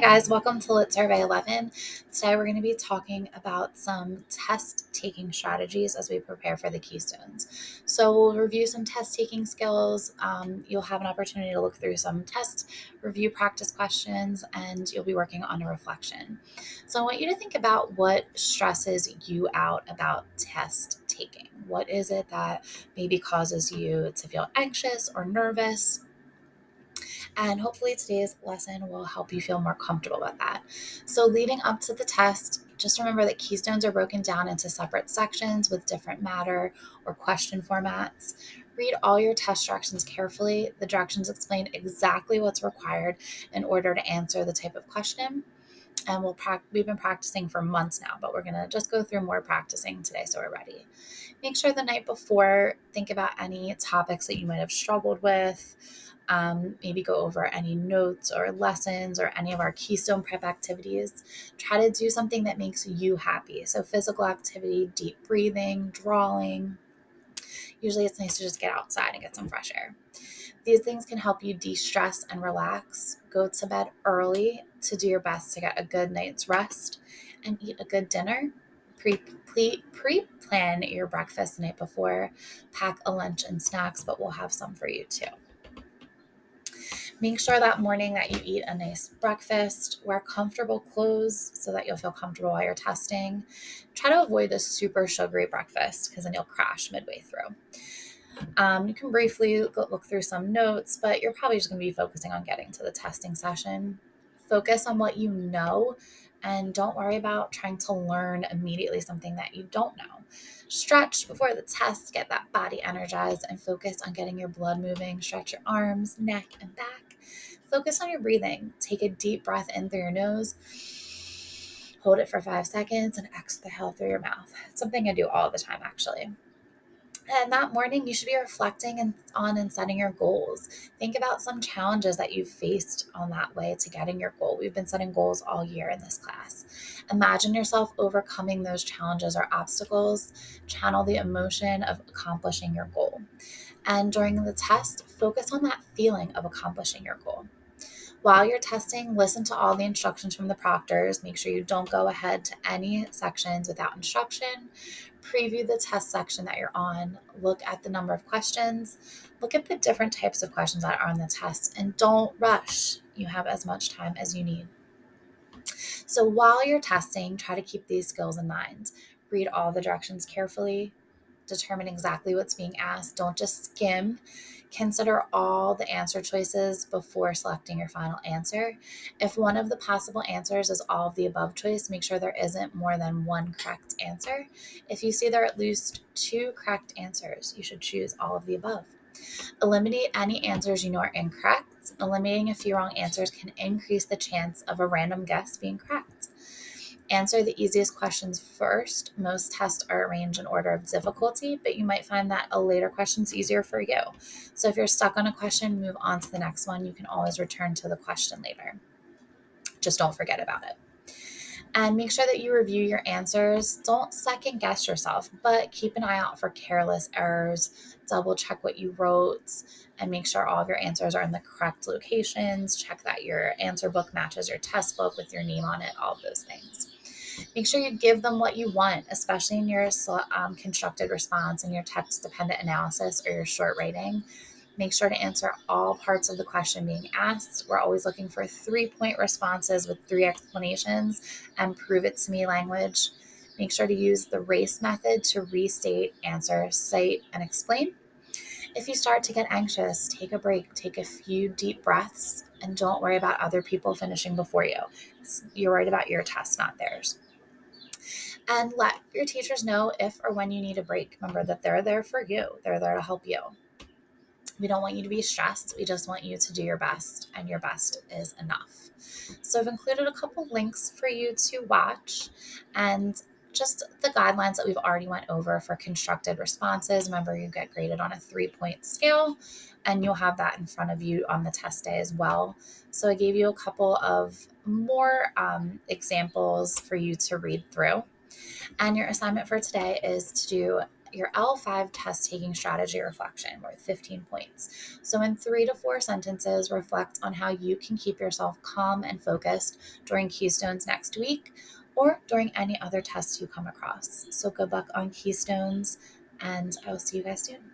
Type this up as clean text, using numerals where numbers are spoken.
Guys, welcome to Lit Survey 11. Today we're going to be talking about some test taking strategies as we prepare for the Keystones. So we'll review some test taking skills. You'll have an opportunity to look through some test review practice questions, and you'll be working on a reflection. So I want you to think about what stresses you out about test taking. What is it that maybe causes you to feel anxious or nervous? And hopefully today's lesson will help you feel more comfortable with that. So, leading up to the test, just remember that keystones are broken down into separate sections with different matter or question formats. Read all your test directions carefully. The directions explain exactly what's required in order to answer the type of question. And we've been practicing for months now, but we're going to just go through more practicing today so we're ready. Make sure the night before, think about any topics that you might have struggled with. Maybe go over any notes or lessons or any of our Keystone Prep activities. Try to do something that makes you happy. So, physical activity, deep breathing, drawing. Usually, it's nice to just get outside and get some fresh air. These things can help you de stress and relax. Go to bed early to do your best to get a good night's rest and eat a good dinner. Pre-plan your breakfast the night before. Pack a lunch and snacks, but we'll have some for you too. Make sure that morning that you eat a nice breakfast. Wear comfortable clothes so that you'll feel comfortable while you're testing. Try to avoid a super sugary breakfast because then you'll crash midway through. You can briefly look through some notes, but you're probably just going to be focusing on getting to the testing session. Focus on what you know and don't worry about trying to learn immediately something that you don't know. Stretch before the test, get that body energized, and focus on getting your blood moving. Stretch your arms, neck, and back. Focus on your breathing. Take a deep breath in through your nose. Hold it for 5 seconds and exhale through your mouth. It's something I do all the time, actually. And that morning, you should be reflecting on and setting your goals. Think about some challenges that you've faced on that way to getting your goal. We've been setting goals all year in this class. Imagine yourself overcoming those challenges or obstacles. Channel the emotion of accomplishing your goal. And during the test, focus on that feeling of accomplishing your goal. While you're testing, listen to all the instructions from the proctors. Make sure you don't go ahead to any sections without instruction. Preview the test section that you're on. Look at the number of questions. Look at the different types of questions that are on the test, and don't rush. You have as much time as you need. So while you're testing, try to keep these skills in mind. Read all the directions carefully. Determine exactly what's being asked. Don't just skim. Consider all the answer choices before selecting your final answer. If one of the possible answers is all of the above choice, make sure there isn't more than one correct answer. If you see there are at least 2 correct answers, you should choose all of the above. Eliminate any answers you know are incorrect. Eliminating a few wrong answers can increase the chance of a random guess being correct. Answer the easiest questions first. Most tests are arranged in order of difficulty, but you might find that a later question is easier for you. So if you're stuck on a question, move on to the next one. You can always return to the question later. Just don't forget about it. And make sure that you review your answers. Don't second guess yourself, but keep an eye out for careless errors. Double check what you wrote and make sure all of your answers are in the correct locations. Check that your answer book matches your test book with your name on it, all of those things. Make sure you give them what you want, especially in your constructed response and your text-dependent analysis or your short writing. Make sure to answer all parts of the question being asked. We're always looking for 3-point responses with 3 explanations and prove it to me language. Make sure to use the RACE method to restate, answer, cite, and explain. If you start to get anxious, take a break, take a few deep breaths, and don't worry about other people finishing before you. You're worried about your test, not theirs. And let your teachers know if or when you need a break. Remember that they're there for you. They're there to help you. We don't want you to be stressed. We just want you to do your best, and your best is enough. So I've included a couple links for you to watch and just the guidelines that we've already went over for constructed responses. Remember, you get graded on a 3-point scale, and you'll have that in front of you on the test day as well. So I gave you a couple of more examples for you to read through. And your assignment for today is to do your L5 test taking strategy reflection worth 15 points. So, in 3 to 4 sentences, reflect on how you can keep yourself calm and focused during Keystones next week or during any other tests you come across. So, good luck on Keystones, and I will see you guys soon.